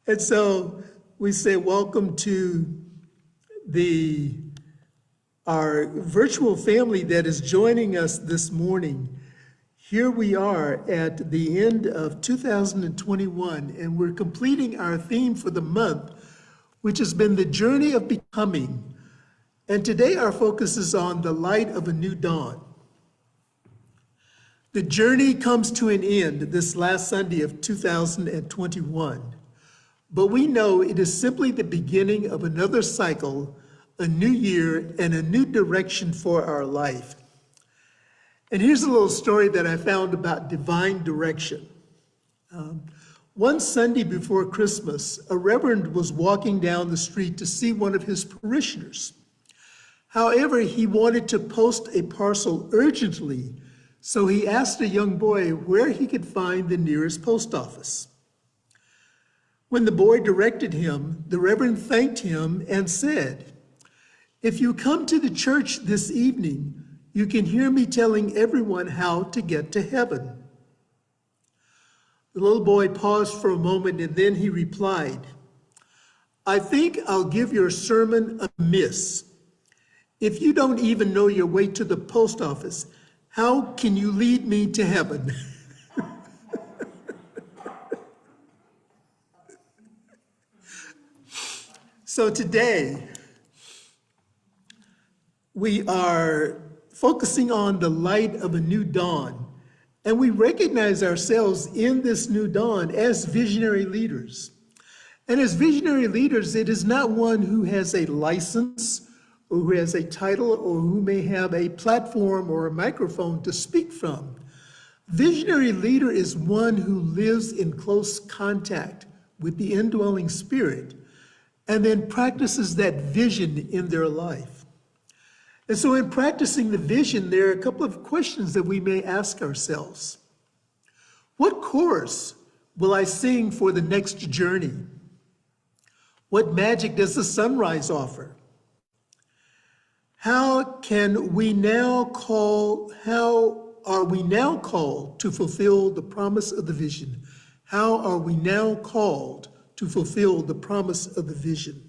And so we say welcome to our virtual family that is joining us this morning. Here we are at the end of 2021, and we're completing our theme for the month, which has been the journey of becoming. And today our focus is on the light of a new dawn. The journey comes to an end this last Sunday of 2021, but we know it is simply the beginning of another cycle, a new year, and a new direction for our life. And here's a little story that I found about divine direction. One Sunday before Christmas, a reverend was walking down the street to see one of his parishioners. However, he wanted to post a parcel urgently, so he asked a young boy where he could find the nearest post office. When the boy directed him, the reverend thanked him and said, "If you come to the church this evening, you can hear me telling everyone how to get to heaven." The little boy paused for a moment and then he replied, "I think I'll give your sermon a miss. If you don't even know your way to the post office, how can you lead me to heaven?" So today, we are focusing on the light of a new dawn, and we recognize ourselves in this new dawn as visionary leaders. And as visionary leaders, it is not one who has a license or who has a title or who may have a platform or a microphone to speak from. Visionary leader is one who lives in close contact with the indwelling spirit and then practices that vision in their life. And so in practicing the vision, there are a couple of questions that we may ask ourselves. What chorus will I sing for the next journey? What magic does the sunrise offer? How are we now called to fulfill the promise of the vision? How are we now called to fulfill the promise of the vision?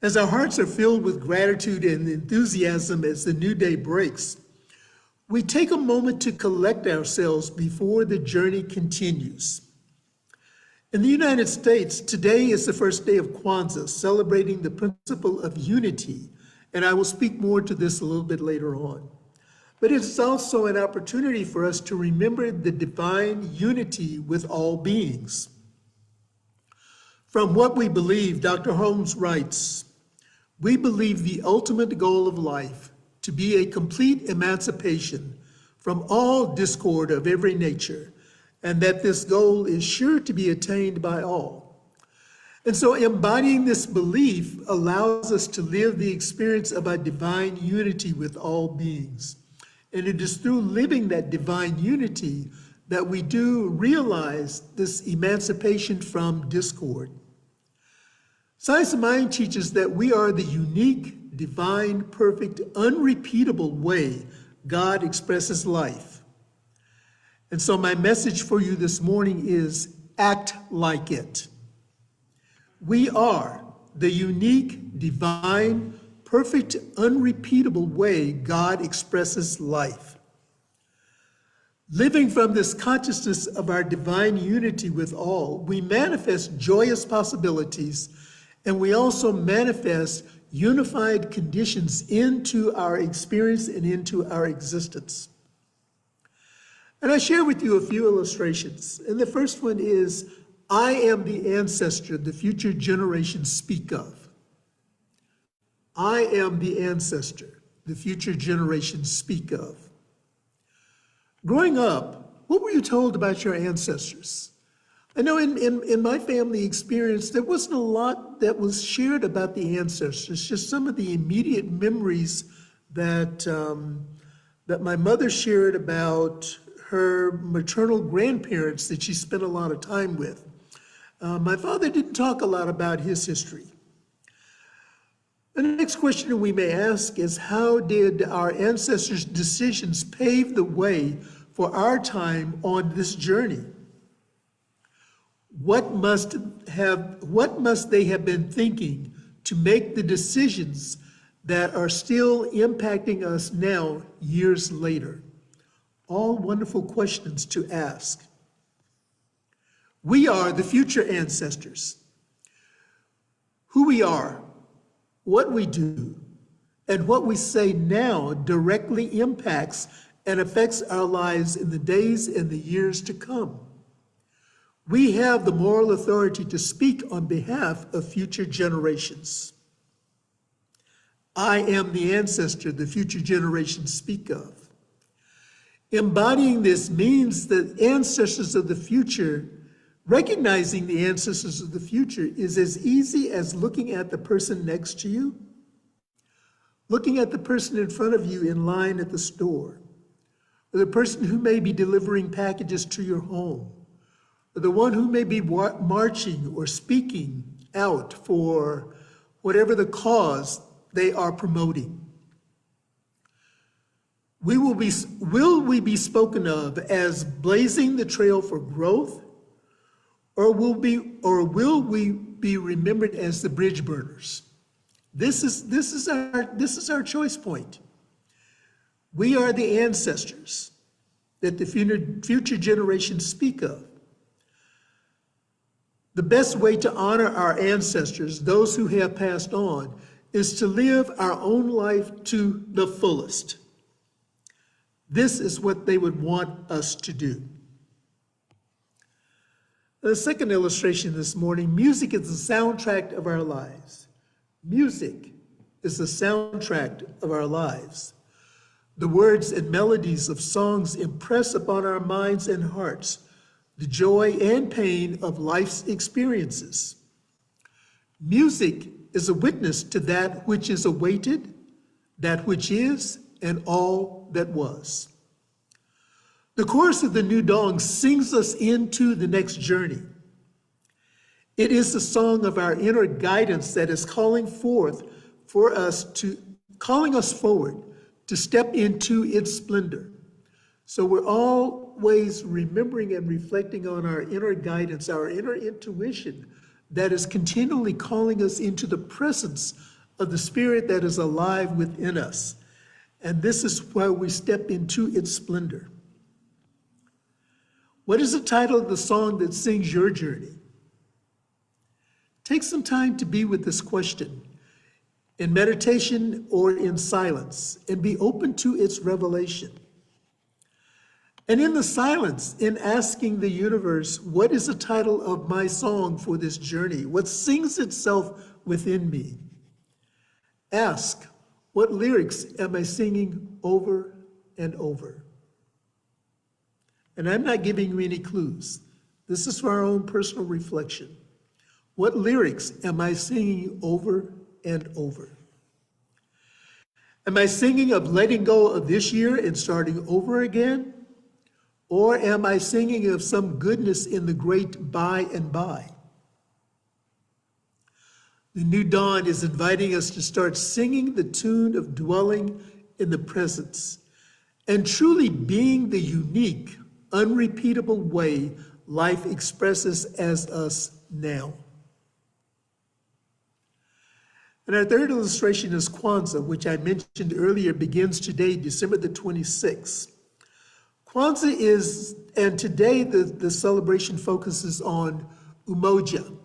As our hearts are filled with gratitude and enthusiasm as the new day breaks, we take a moment to collect ourselves before the journey continues. In the United States, today is the first day of Kwanzaa, celebrating the principle of unity, and I will speak more to this a little bit later on. But it's also an opportunity for us to remember the divine unity with all beings. From what we believe, Dr. Holmes writes, "We believe the ultimate goal of life to be a complete emancipation from all discord of every nature, and that this goal is sure to be attained by all." And so embodying this belief allows us to live the experience of a divine unity with all beings. And it is through living that divine unity that we do realize this emancipation from discord. Science of Mind teaches that we are the unique, divine, perfect, unrepeatable way God expresses life. And so my message for you this morning is act like it. We are the unique, divine, perfect, unrepeatable way God expresses life. Living from this consciousness of our divine unity with all, we manifest joyous possibilities, and we also manifest unified conditions into our experience and into our existence. And I share with you a few illustrations. And the first one is, I am the ancestor the future generations speak of. I am the ancestor the future generations speak of. Growing up, what were you told about your ancestors? I know in my family experience, there wasn't a lot that was shared about the ancestors, just some of the immediate memories that my mother shared about her maternal grandparents that she spent a lot of time with. My father didn't talk a lot about his history. The next question we may ask is, how did our ancestors' decisions pave the way for our time on this journey? What must they have been thinking to make the decisions that are still impacting us now, years later? All wonderful questions to ask. We are the future ancestors. Who we are, what we do, and what we say now directly impacts and affects our lives in the days and the years to come. We have the moral authority to speak on behalf of future generations. I am the ancestor the future generations speak of. Embodying this means that ancestors of the future, recognizing the ancestors of the future, is as easy as looking at the person next to you, looking at the person in front of you in line at the store, or the person who may be delivering packages to your home, or the one who may be marching or speaking out for whatever the cause they are promoting. Will we be spoken of as blazing the trail for growth, or will we be remembered as the bridge burners? This is our choice point. We are the ancestors that the future generations speak of. The best way to honor our ancestors, those who have passed on, is to live our own life to the fullest. This is what they would want us to do. The second illustration this morning, music is the soundtrack of our lives. Music is the soundtrack of our lives. The words and melodies of songs impress upon our minds and hearts the joy and pain of life's experiences. Music is a witness to that which is awaited, that which is, and all that was. The chorus of the New Dawn sings us into the next journey. It is the song of our inner guidance that is calling us forward to step into its splendor. So we're always remembering and reflecting on our inner guidance, our inner intuition that is continually calling us into the presence of the Spirit that is alive within us. And this is why we step into its splendor. What is the title of the song that sings your journey? Take some time to be with this question in meditation or in silence, and be open to its revelation. And in the silence, in asking the universe, what is the title of my song for this journey? What sings itself within me? Ask, what lyrics am I singing over and over? And I'm not giving you any clues. This is for our own personal reflection. What lyrics am I singing over and over? Am I singing of letting go of this year and starting over again? Or am I singing of some goodness in the great by and by? The New Dawn is inviting us to start singing the tune of dwelling in the presence and truly being the unique, unrepeatable way life expresses as us now. And our third illustration is Kwanzaa, which I mentioned earlier, begins today, December the 26th. Kwanzaa is, and today the celebration focuses on umoja.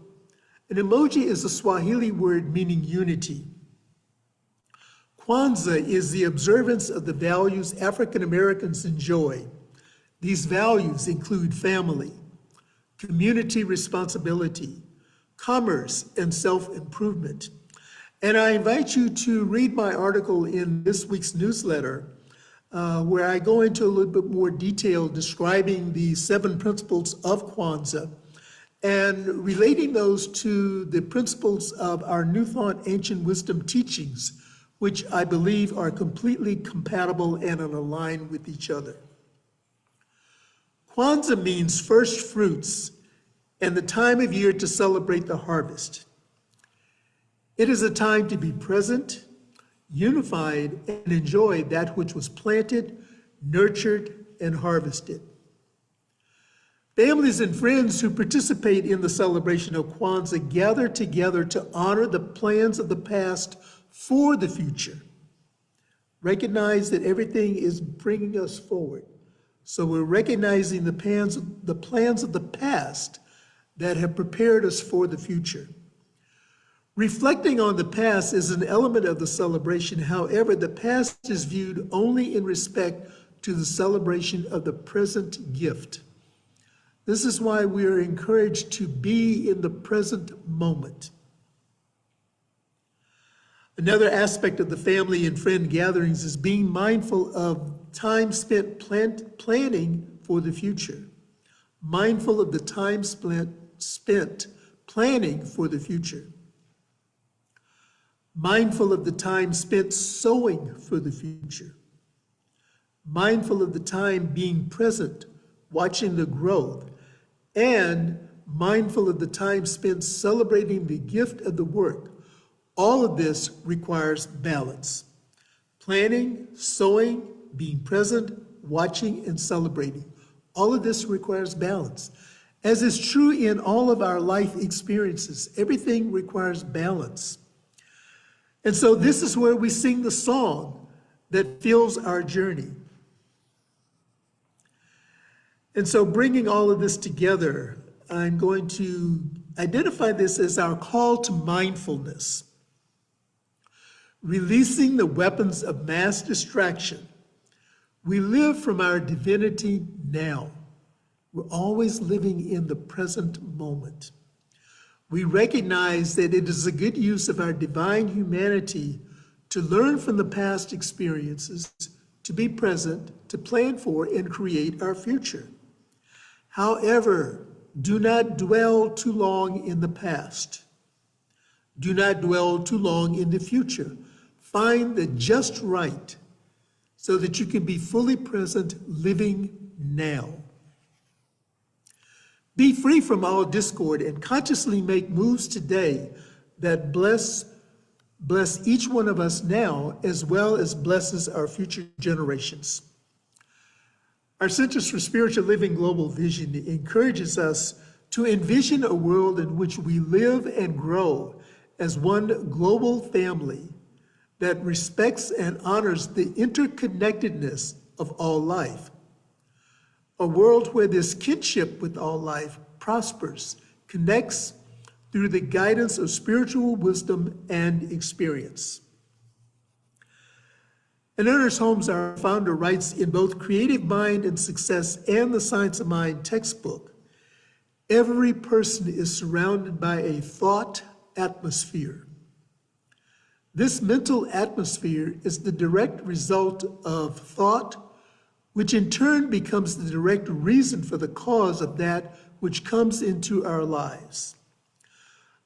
And umoja is a Swahili word meaning unity. Kwanzaa is the observance of the values African Americans enjoy. These values include family, community responsibility, commerce, and self-improvement. And I invite you to read my article in this week's newsletter, where I go into a little bit more detail describing the 7 principles of Kwanzaa and relating those to the principles of our New Thought Ancient Wisdom teachings, which I believe are completely compatible and aligned with each other. Kwanzaa means first fruits and the time of year to celebrate the harvest. It is a time to be present, unified, and enjoy that which was planted, nurtured, and harvested. Families and friends who participate in the celebration of Kwanzaa gather together to honor the plans of the past for the future. Recognize that everything is bringing us forward. So we're recognizing the plans of the past that have prepared us for the future. Reflecting on the past is an element of the celebration. However, the past is viewed only in respect to the celebration of the present gift. This is why we are encouraged to be in the present moment. Another aspect of the family and friend gatherings is being mindful of time spent planning for the future. Mindful of the time spent planning for the future. Mindful of the time spent sowing for the future. Mindful of the time being present, watching the growth, and mindful of the time spent celebrating the gift of the work. All of this requires balance. Planning, sowing, being present, watching, and celebrating. All of this requires balance. As is true in all of our life experiences, everything requires balance. And so this is where we sing the song that fills our journey. And so bringing all of this together, I'm going to identify this as our call to mindfulness. Releasing the weapons of mass distraction. We live from our divinity now. We're always living in the present moment. We recognize that it is a good use of our divine humanity to learn from the past experiences, to be present, to plan for and create our future. However, do not dwell too long in the past. Do not dwell too long in the future. Find the just right so that you can be fully present, living now. Be free from all discord and consciously make moves today that bless each one of us now, as well as blesses our future generations. Our Centers for Spiritual Living Global Vision encourages us to envision a world in which we live and grow as one global family that respects and honors the interconnectedness of all life. A world where this kinship with all life prospers, connects through the guidance of spiritual wisdom and experience. In Ernest Holmes, our founder, writes in both Creative Mind and Success and the Science of Mind textbook, every person is surrounded by a thought atmosphere. This mental atmosphere is the direct result of thought, which in turn becomes the direct reason for the cause of that which comes into our lives.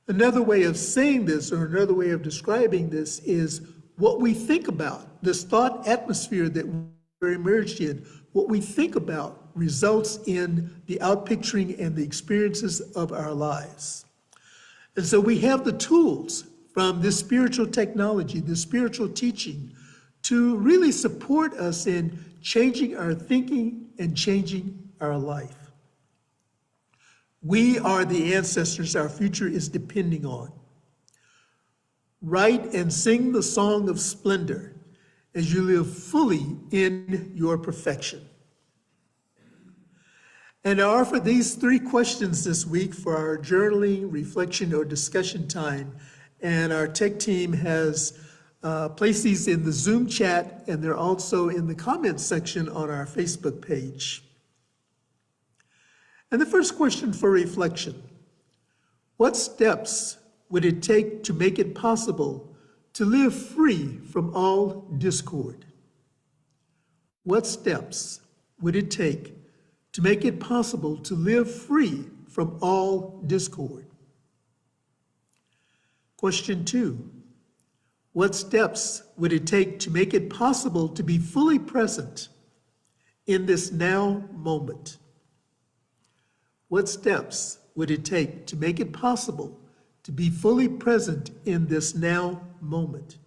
Another way of saying this, or another way of describing this, is what we think about. This thought atmosphere that we're immersed in, what we think about results in the outpicturing and the experiences of our lives. And so we have the tools from this spiritual technology, this spiritual teaching, to really support us in changing our thinking and changing our life. We are the ancestors our future is depending on. Write and sing the song of splendor as you live fully in your perfection. And I offer these 3 questions this week for our journaling, reflection, or discussion time. And our tech team has placed these in the Zoom chat, and they're also in the comments section on our Facebook page. And the first question for reflection: what steps would it take to make it possible to live free from all discord? What steps would it take to make it possible to live free from all discord? Question 2, what steps would it take to make it possible to be fully present in this now moment? What steps would it take to make it possible to be fully present in this now moment?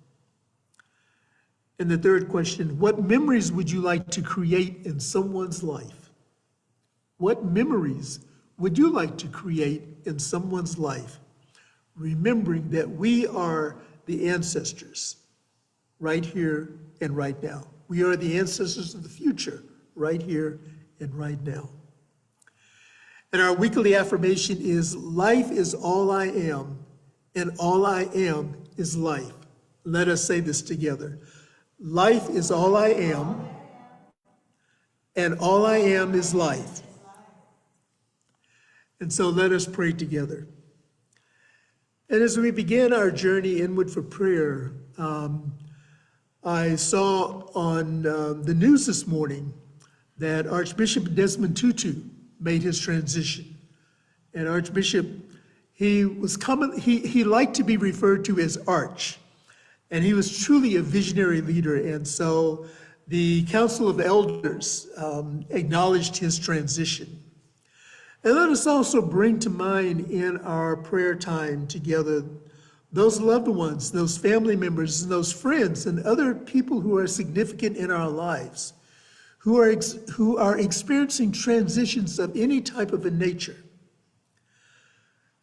And the third question, what memories would you like to create in someone's life? What memories would you like to create in someone's life, remembering that we are the ancestors right here and right now? We are the ancestors of the future right here and right now. And our weekly affirmation is, life is all I am, and all I am is life. Let us say this together. Life is all I am, and all I am is life. And so let us pray together. And as we begin our journey inward for prayer, I saw on the news this morning that Archbishop Desmond Tutu made his transition. And Archbishop, he liked to be referred to as Arch, and he was truly a visionary leader. And so the Council of Elders acknowledged his transition. And let us also bring to mind in our prayer time together those loved ones, those family members, and those friends, and other people who are significant in our lives, who are experiencing transitions of any type of a nature.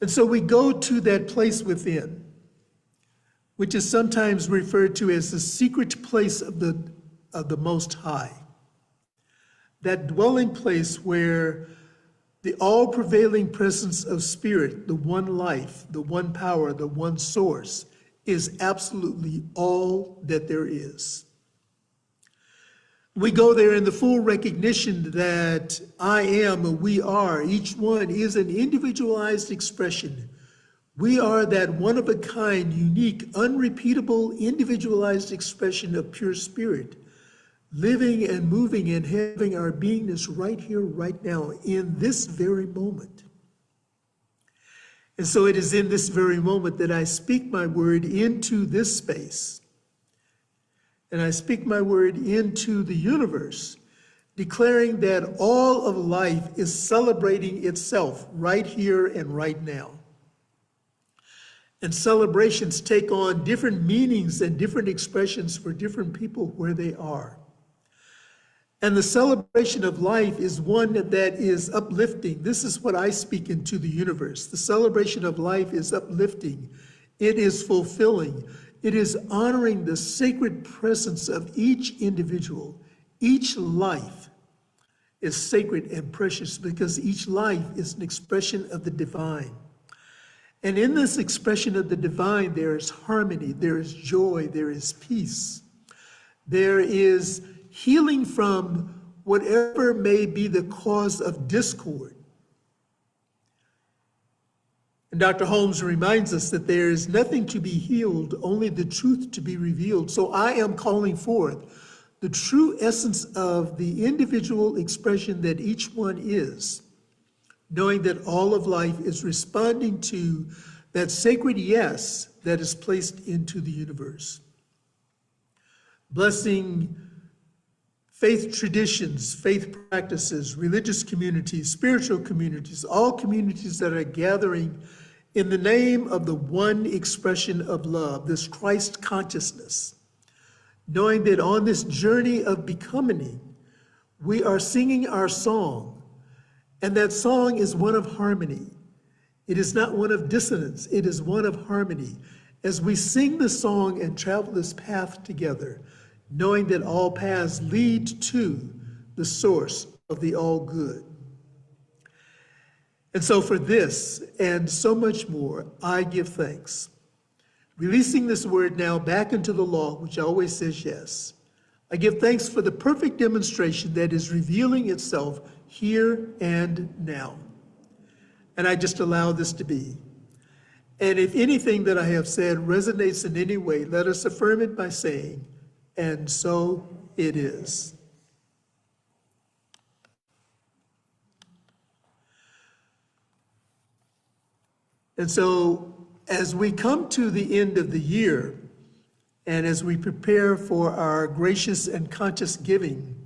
And so we go to that place within, which is sometimes referred to as the secret place of the Most High, that dwelling place where the all-prevailing presence of Spirit, the one life, the one power, the one source, is absolutely all that there is. We go there in the full recognition that I am and we are, each one is an individualized expression. We are that one-of-a-kind, unique, unrepeatable, individualized expression of pure spirit, living and moving and having our beingness right here, right now, in this very moment. And so it is in this very moment that I speak my word into this space. And I speak my word into the universe, declaring that all of life is celebrating itself right here and right now. And celebrations take on different meanings and different expressions for different people where they are. And the celebration of life is one that is uplifting. This is what I speak into the universe. The celebration of life is uplifting. It is fulfilling. It is honoring the sacred presence of each individual. Each life is sacred and precious because each life is an expression of the divine. And in this expression of the divine, there is harmony, there is joy, there is peace. There is healing from whatever may be the cause of discord. And Dr. Holmes reminds us that there is nothing to be healed, only the truth to be revealed. So I am calling forth the true essence of the individual expression that each one is, knowing that all of life is responding to that sacred yes that is placed into the universe. Blessing faith traditions, faith practices, religious communities, spiritual communities, all communities that are gathering in the name of the one expression of love, this Christ consciousness, knowing that on this journey of becoming, we are singing our song, and that song is one of harmony. It is not one of dissonance, it is one of harmony. As we sing the song and travel this path together, knowing that all paths lead to the source of the all good. And so for this and so much more, I give thanks. Releasing this word now back into the law, which always says yes. I give thanks for the perfect demonstration that is revealing itself here and now. And I just allow this to be. And if anything that I have said resonates in any way, let us affirm it by saying, and so it is. And so as we come to the end of the year, and as we prepare for our gracious and conscious giving,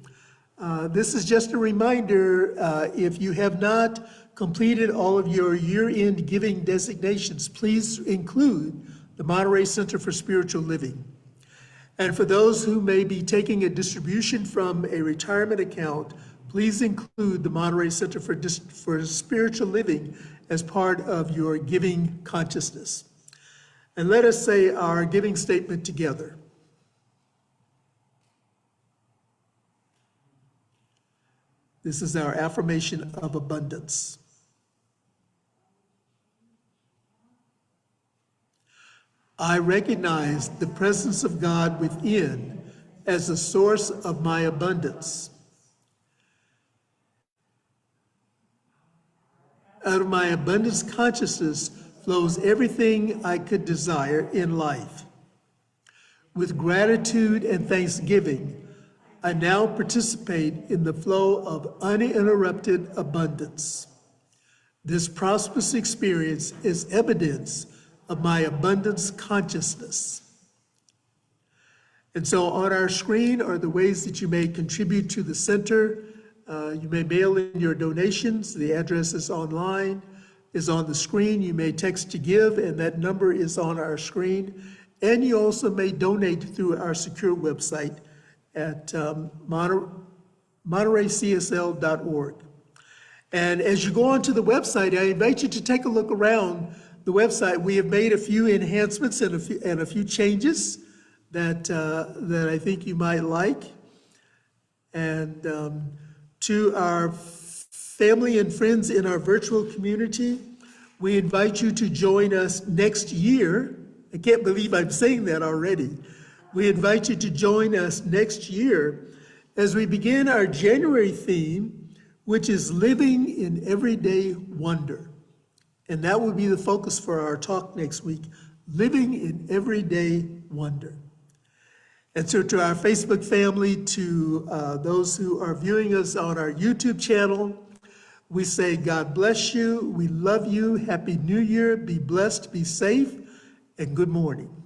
this is just a reminder, if you have not completed all of your year-end giving designations, please include the Monterey Center for Spiritual Living. And for those who may be taking a distribution from a retirement account, please include the Monterey Center for Spiritual Living as part of your giving consciousness. And let us say our giving statement together. This is our affirmation of abundance. I recognize the presence of God within as the source of my abundance. Out of my abundance consciousness flows everything I could desire in life. With gratitude and thanksgiving, I now participate in the flow of uninterrupted abundance. This prosperous experience is evidence of my abundance consciousness. And so on our screen are the ways that you may contribute to the center. You may mail in your donations. The address is online, is on the screen. You may text to give, and that number is on our screen. And you also may donate through our secure website at montereycsl.org. And as you go onto the website, I invite you to take a look around the website. We have made a few enhancements and a few changes that I think you might like. And to our family and friends in our virtual community, we invite you to join us next year. I can't believe I'm saying that already. We invite you to join us next year as we begin our January theme, which is living in everyday wonder. And that will be the focus for our talk next week, living in everyday wonder. And so to our Facebook family, to those who are viewing us on our YouTube channel, we say, God bless you. We love you. Happy New Year. Be blessed, be safe, and good morning.